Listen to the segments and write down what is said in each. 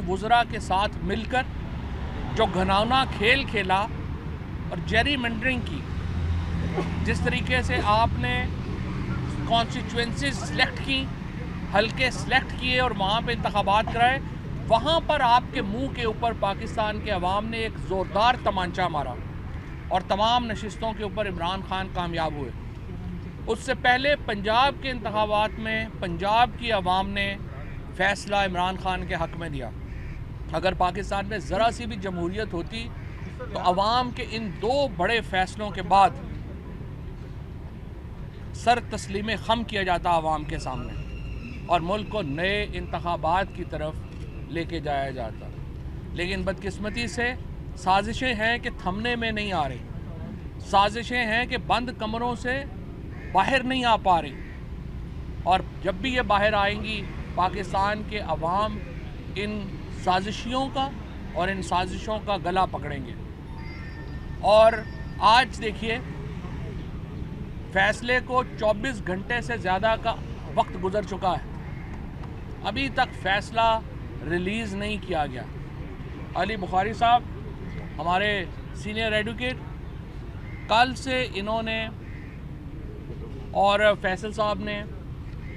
वुज़रा के साथ मिलकर जो घिनौना खेल खेला और जेरी मेंडरिंग की, जिस तरीके से आपने कॉन्स्टिट्यूएंसी सेलेक्ट की, हल्के सेलेक्ट किए और वहाँ पे इंतखाबात कराए, वहाँ पर आपके मुंह के ऊपर पाकिस्तान के अवाम ने एक ज़ोरदार तमांचा मारा और तमाम नशिस्तों के ऊपर इमरान खान कामयाब हुए। उससे पहले पंजाब के इंतखाबात में पंजाब की अवाम ने फ़ैसला इमरान खान के हक़ में दिया। अगर पाकिस्तान में ज़रा सी भी जमहूरियत होती तो अवाम के इन दो बड़े फ़ैसलों के बाद सर तस्लीम खम किया जाता अवाम के सामने और मुल्क को नए इंतखाबात की तरफ लेके जाया जाता। लेकिन बदकिस्मती से साजिशें हैं कि थमने में नहीं आ रही, साजिशें हैं कि बंद कमरों से बाहर नहीं आ पा रही, और जब भी ये बाहर आएंगी पाकिस्तान के अवाम इन साजिशियों का और इन साजिशों का गला पकड़ेंगे। और आज देखिए, फैसले को 24 घंटे से ज़्यादा का वक्त गुजर चुका है, अभी तक फ़ैसला रिलीज़ नहीं किया गया। अली बुखारी साहब हमारे सीनियर एडवोकेट, कल से इन्होंने और फैसल साहब ने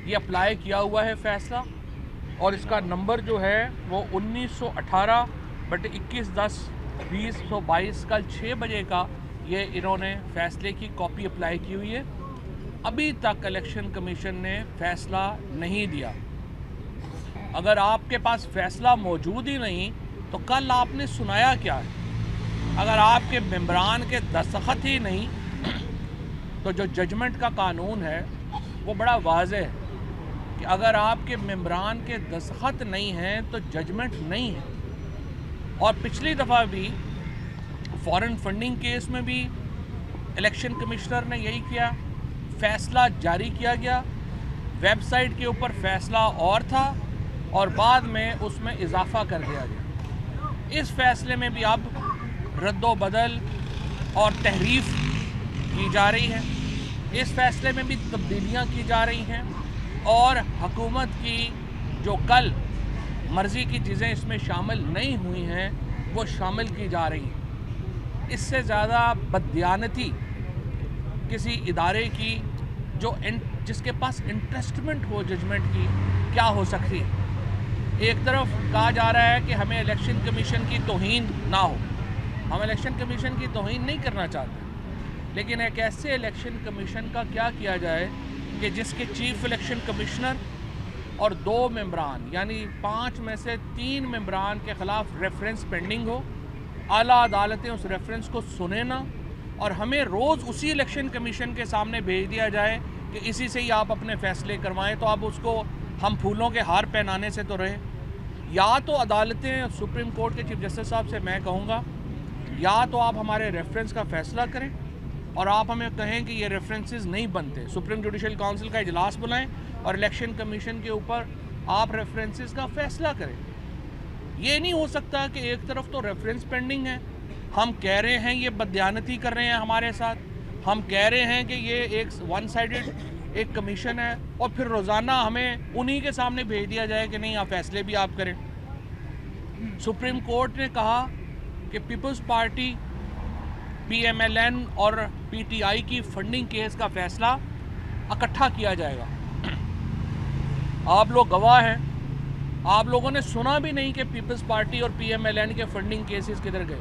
ये अप्लाई किया हुआ है फ़ैसला, और इसका नंबर जो है वो 1918/21/10/2022 कल 6 बजे का ये इन्होंने फ़ैसले की कॉपी अप्लाई की हुई है। अभी तक इलेक्शन कमीशन ने फ़ैसला नहीं दिया। अगर आपके पास फ़ैसला मौजूद ही नहीं तो कल आपने सुनाया क्या है? अगर आपके मेंबरान के दस्तखत ही नहीं तो जो जजमेंट का कानून है वो बड़ा वाज़ेह है कि अगर आपके मेंबरान के दस्तखत नहीं हैं तो जजमेंट नहीं है। और पिछली दफ़ा भी फॉरेन फंडिंग केस में भी इलेक्शन कमिश्नर ने यही किया, फ़ैसला जारी किया गया, वेबसाइट के ऊपर फ़ैसला और था और बाद में उसमें इजाफ़ा कर दिया गया। इस फ़ैसले में भी अब रद्दो-बदल और तहरीफ की जा रही है, इस फ़ैसले में भी तब्दीलियाँ की जा रही हैं और हुकूमत की जो कल मर्ज़ी की चीज़ें इसमें शामिल नहीं हुई हैं वो शामिल की जा रही हैं। इससे ज़्यादा बददियानती किसी इदारे की जिसके पास इंटरेस्टमेंट हो जजमेंट की क्या हो सकती है। एक तरफ कहा जा रहा है कि हमें इलेक्शन कमीशन की तौहीन ना हो, हम इलेक्शन कमीशन की तौहीन नहीं करना चाहते, लेकिन एक ऐसे इलेक्शन कमीशन का क्या किया जाए कि जिसके चीफ इलेक्शन कमिश्नर और 2 मेंबरान यानी 5 में से 3 मेंबरान के ख़िलाफ़ रेफरेंस पेंडिंग हो, आला अदालतें उस रेफरेंस को सुने ना और हमें रोज़ उसी इलेक्शन कमीशन के सामने भेज दिया जाए कि इसी से ही आप अपने फ़ैसले करवाएं, तो अब उसको हम फूलों के हार पहनाने से तो रहे। या तो अदालतें, सुप्रीम कोर्ट के चीफ जस्टिस साहब से मैं कहूँगा, या तो आप हमारे रेफरेंस का फ़ैसला करें और आप हमें कहें कि ये रेफरेंसेस नहीं बनते, सुप्रीम जुडिशल काउंसिल का इजलास बुलाएं और इलेक्शन कमीशन के ऊपर आप रेफरेंसेस का फ़ैसला करें। ये नहीं हो सकता कि एक तरफ तो रेफरेंस पेंडिंग है, हम कह रहे हैं ये बददियानती कर रहे हैं हमारे साथ, हम कह रहे हैं कि ये एक वन साइडेड एक कमीशन है, और फिर रोज़ाना हमें उन्हीं के सामने भेज दिया जाए कि नहीं आप फ़ैसले भी आप करें। सुप्रीम कोर्ट ने कहा कि पीपल्स पार्टी, PMLN और PTI की फंडिंग केस का फ़ैसला इकट्ठा किया जाएगा। आप लोग गवाह हैं, आप लोगों ने सुना भी नहीं कि पीपल्स पार्टी और PMLN के फंडिंग केसेस किधर गए।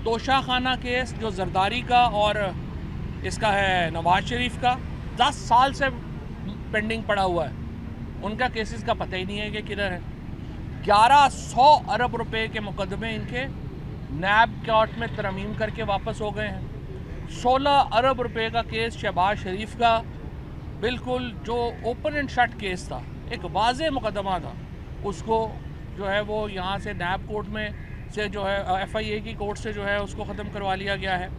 तोशा खाना केस जो जरदारी का और इसका है नवाज शरीफ का, 10 साल से पेंडिंग पड़ा हुआ है, उनका केसेस का पता ही नहीं है कि किधर है। 1100 अरब रुपए के मुकदमे इनके नैब कोर्ट में तरमीम करके वापस हो गए हैं। 16 अरब रुपए का केस शहबाज शरीफ का, बिल्कुल जो ओपन एंड शट केस था, एक वाज़ेह मुकदमा था, उसको जो है वो यहाँ से नैब कोर्ट में से जो है FIA की कोर्ट से जो है उसको ख़त्म करवा लिया गया है।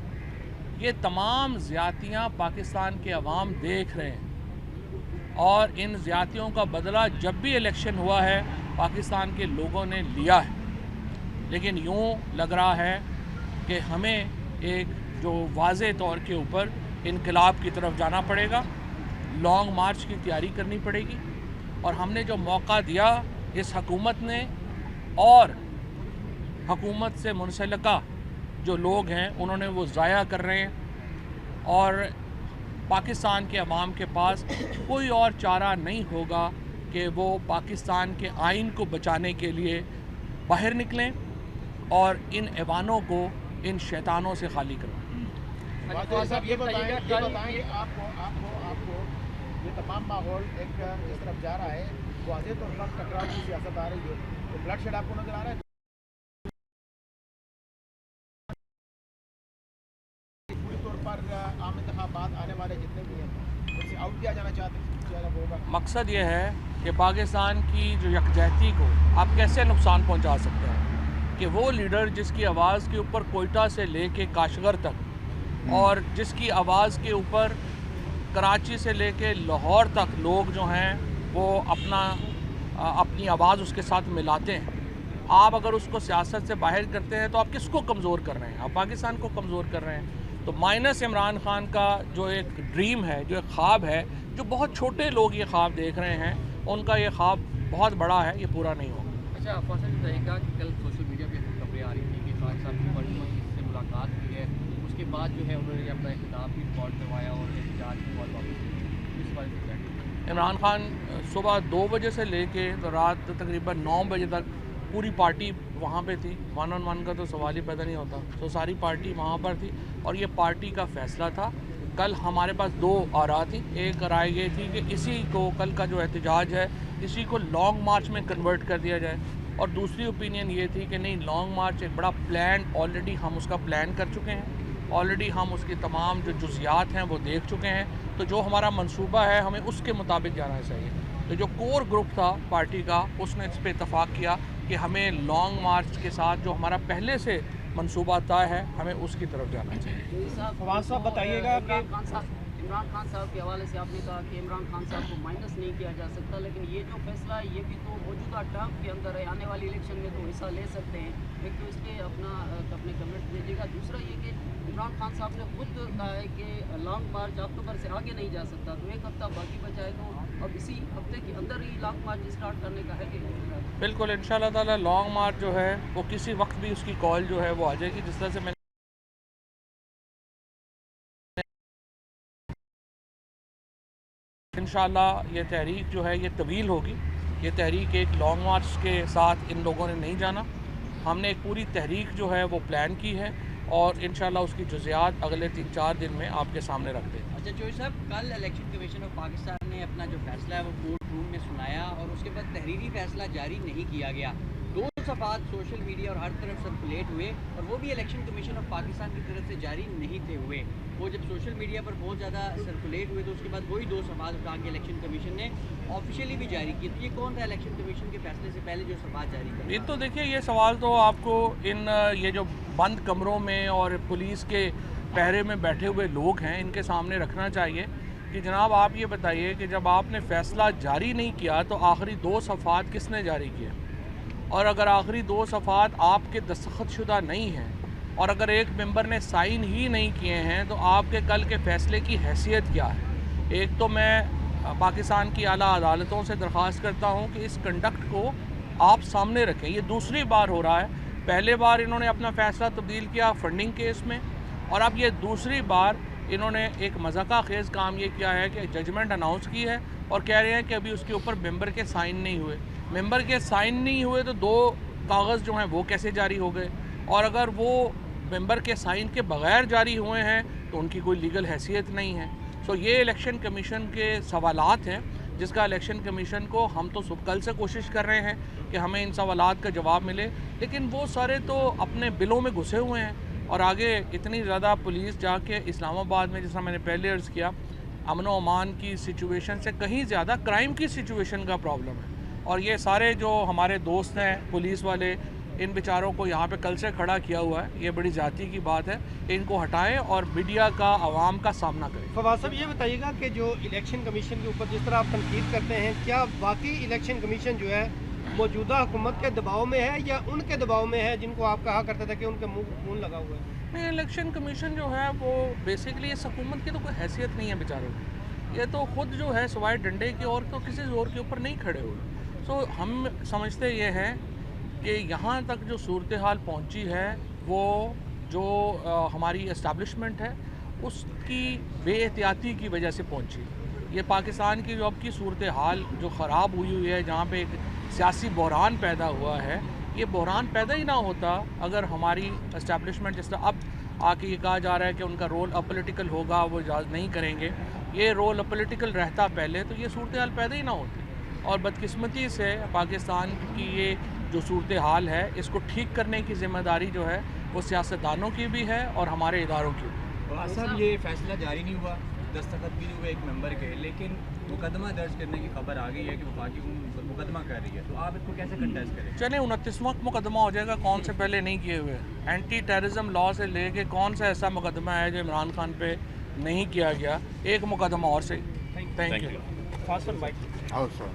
ये तमाम ज़्यादतियाँ पाकिस्तान के अवाम देख रहे हैं और इन ज़्यादतियों का बदला जब भी इलेक्शन हुआ है पाकिस्तान के लोगों ने लिया है। लेकिन यूँ लग रहा है कि हमें एक जो वाज़े तौर के ऊपर इनकलाब की तरफ जाना पड़ेगा, लॉन्ग मार्च की तैयारी करनी पड़ेगी, और हमने जो मौका दिया इस हकूमत ने और हुकूमत से मुंसलिका जो लोग हैं उन्होंने वो ज़ाया कर रहे हैं और पाकिस्तान के अवाम के पास कोई और चारा नहीं होगा कि वो पाकिस्तान के आइन को बचाने के लिए बाहर निकलें और इन ऐवानों को इन शैतानों से खाली करवाएं। ये बताएं कि आपको ये तमाम माहौल एक इस तरफ जा रहा है, वाज़ेह तौर पर टकराव की सियासत आ रही है, तो ब्लड शेड आपको नजर आ रहा है? पूरी तौर पर आम इंतखाबात आने वाले जितने भी हैं उनसे आउट किया जाना चाहते होगा। मकसद ये है कि पाकिस्तान की जो यकजहती को आप कैसे नुकसान पहुंचा सकते हैं कि वो लीडर जिसकी आवाज़ के ऊपर कोयटा से लेके काशगर तक और जिसकी आवाज़ के ऊपर कराची से लेके लाहौर तक लोग जो हैं वो अपनी आवाज़ उसके साथ मिलाते हैं, आप अगर उसको सियासत से बाहर करते हैं तो आप किसको कमज़ोर कर रहे हैं? आप पाकिस्तान को कमज़ोर कर रहे हैं। तो माइनस इमरान खान का जो एक ड्रीम है, जो एक ख्वाब है, जो बहुत छोटे लोग ये ख्वाब देख रहे हैं, उनका ये ख्वाब बहुत बड़ा है, ये पूरा नहीं होगा। अच्छा, फैसल बताइएगा कि कल सोशल मीडिया पे खबरें आ रही थी कि खान साहब की बड़ी से मुलाकात हुई है, उसके बाद जो है उन्होंने अपना इख्तिताम भी रिकॉर्ड करवाया और एहतजाज भी बहुत वापस इस बारे में क्या? इमरान खान सुबह 2 बजे से लेके तो रात तकरीबन 9 बजे तक पूरी पार्टी वहाँ पे थी। 1-on-1 का तो सवाल ही पैदा नहीं होता, तो सारी पार्टी वहाँ पर थी और ये पार्टी का फ़ैसला था। कल हमारे पास 2 आरा थी। एक राय ये थी कि इसी को, कल का जो एहतजाज है, इसी को लॉन्ग मार्च में कन्वर्ट कर दिया जाए, और दूसरी ओपिनियन ये थी कि नहीं, लॉन्ग मार्च एक बड़ा प्लान, ऑलरेडी हम उसका प्लान कर चुके हैं, ऑलरेडी हम उसकी तमाम जो जुज़ियात हैं वो देख चुके हैं, तो जो हमारा मंसूबा है हमें उसके मुताबिक जाना चाहिए। तो जो कोर ग्रुप था पार्टी का, उसने इस पर इतफ़ाक़ किया कि हमें लॉन्ग मार्च के साथ जो हमारा पहले से मंसूबा तय है, हमें उसकी तरफ जाना चाहिए। फवाद साहब बताइएगा कि इमरान खान साहब के हवाले से आपने कहा कि इमरान खान साहब को माइनस नहीं किया जा सकता, लेकिन ये जो फैसला है ये भी तो मौजूदा टर्म के अंदर है, आने वाली इलेक्शन में तो हिस्सा ले सकते हैं। एक तो इस पर अपने कमेंट दीजिएगा। दूसरा ये कि इमरान खान साहब ने खुद कहा है कि लॉन्ग मार्च अक्टूबर से आगे नहीं जा सकता, तो एक हफ्ता बाकी बचा है, तो अब इसी हफ्ते के अंदर ही लॉन्ग मार्च स्टार्ट करने का है कि बिल्कुल इंशाल्लाह ताला लॉन्ग मार्च जो है वो किसी वक्त भी उसकी कॉल जो है वो आ जाएगी। जिस तरह से मैं इंशाल्लाह ये तहरीक जो है ये तवील होगी। ये तहरीक एक लॉन्ग मार्च के साथ इन लोगों ने नहीं जाना। हमने एक पूरी तहरीक जो है वो प्लान की है और इंशाल्लाह उसकी जुज़ियात अगले 3-4 दिन में आपके सामने रख दें। अच्छा चौधरी साहब, कल इलेक्शन कमीशन ऑफ पाकिस्तान ने अपना जो फैसला है वो कोर्ट रूम में सुनाया और उसके बाद तहरीरी फैसला जारी नहीं किया गया। 2 सफ़ात सोशल मीडिया और हर तरफ सर्कुलेट हुए और वो भी इलेक्शन कमीशन ऑफ पाकिस्तान की तरफ से जारी नहीं थे हुए। वो जब सोशल मीडिया पर बहुत ज़्यादा सर्कुलेट हुए तो उसके बाद वही 2 सफ़ात उठा के इलेक्शन कमीशन ने ऑफिशियली भी जारी की। तो ये कौन था इलेक्शन कमीशन के फैसले से पहले जो सफ़ात जारी कर? ये तो देखिए, ये सवाल तो आपको ये जो बंद कमरों में और पुलिस के पहरे में बैठे हुए लोग हैं इनके सामने रखना चाहिए कि जनाब आप ये बताइए कि जब आपने फ़ैसला जारी नहीं किया तो आखिरी 2 सफ़ात किसने जारी किए, और अगर आखिरी 2 सफ़ात आपके दस्तखतशुदा नहीं हैं और अगर एक मेंबर ने साइन ही नहीं किए हैं तो आपके कल के फ़ैसले की हैसियत क्या है? एक तो मैं पाकिस्तान की आला अदालतों से दरख्वास्त करता हूँ कि इस कंडक्ट को आप सामने रखें। ये दूसरी बार हो रहा है। पहले बार इन्होंने अपना फ़ैसला तब्दील किया फंडिंग केस में, और अब ये दूसरी बार इन्होंने एक मज़ाक़ा खेज़ काम ये किया है कि जजमेंट अनाउंस की है और कह रहे हैं कि अभी उसके ऊपर मेंबर के साइन नहीं हुए। मेंबर के साइन नहीं हुए तो 2 कागज़ जो हैं वो कैसे जारी हो गए, और अगर वो मेंबर के साइन के बग़ैर जारी हुए हैं तो उनकी कोई लीगल हैसियत नहीं है। सो ये इलेक्शन कमीशन के सवालात हैं जिसका इलेक्शन कमीशन को हम तो कल से कोशिश कर रहे हैं कि हमें इन सवालात का जवाब मिले, लेकिन वो सारे तो अपने बिलों में घुसे हुए हैं। और आगे इतनी ज़्यादा पुलिस जाके इस्लामाबाद में, जैसा मैंने पहले अर्ज़ किया, अमन व अमान की सिचुएशन से कहीं ज़्यादा क्राइम की सिचुएशन का प्रॉब्लम है। और ये सारे जो हमारे दोस्त हैं पुलिस वाले, इन बेचारों को यहाँ पे कल से खड़ा किया हुआ है, ये बड़ी ज़ाती की बात है। इनको हटाएं और मीडिया का, आवाम का सामना करें। फवाद साहब ये बताइएगा कि जो इलेक्शन कमीशन के ऊपर जिस तरह आप तनकीद करते हैं, क्या वाकई इलेक्शन कमीशन जो है मौजूदा हुकूमत के दबाव में है या उनके दबाव में है जिनको आप कहा करते थे कि उनके मुंह खून लगा हुआ है? नहीं, इलेक्शन कमीशन जो है वो बेसिकली इस हुकूमत की तो कोई हैसियत नहीं है बेचारों की। ये तो खुद जो है सिवाय डंडे के और तो किसी जोर के ऊपर नहीं खड़े हुए। सो हम समझते ये हैं कि यहाँ तक जो सूरत हाल पहुँची है वो जो हमारी इस्टेब्लिशमेंट है उसकी बेएहतियाती की वजह से पहुँची। ये पाकिस्तान की जो अब की सूरत हाल जो ख़राब हुई है, जहाँ पे एक सियासी बहरान पैदा हुआ है, ये बहरान पैदा ही ना होता अगर हमारी इस्टेब्लिशमेंट, जिस तरह अब आके ये कहा जा रहा है कि उनका रोल अपॉलिटिकल होगा, वो इजाज़त नहीं करेंगे, ये रोल अपॉलिटिकल रहता पहले तो ये सूरत हाल पैदा ही ना होती। और बदकिस्मती से पाकिस्तान की ये जो सूरत हाल है, इसको ठीक करने की ज़िम्मेदारी जो है वो सियासतदानों की भी है और हमारे इदारों की भी। साहब ये फैसला जारी नहीं हुआ, दस्तखत भी नहीं हुए एक मेंबर के, लेकिन मुकदमा दर्ज करने की खबर आ गई है कि वफाकी मुकदमा कर रही है, तो आप इसको कैसे कंटेस्ट करें? चले 29वां मुकदमा हो जाएगा, कौन से पहले नहीं किए हुए। एंटी टेररिज्म लॉ से लेके कौन सा ऐसा मुकदमा है जो इमरान खान पे नहीं किया गया, एक मुकदमा और से। Thank you. Fast bike sir.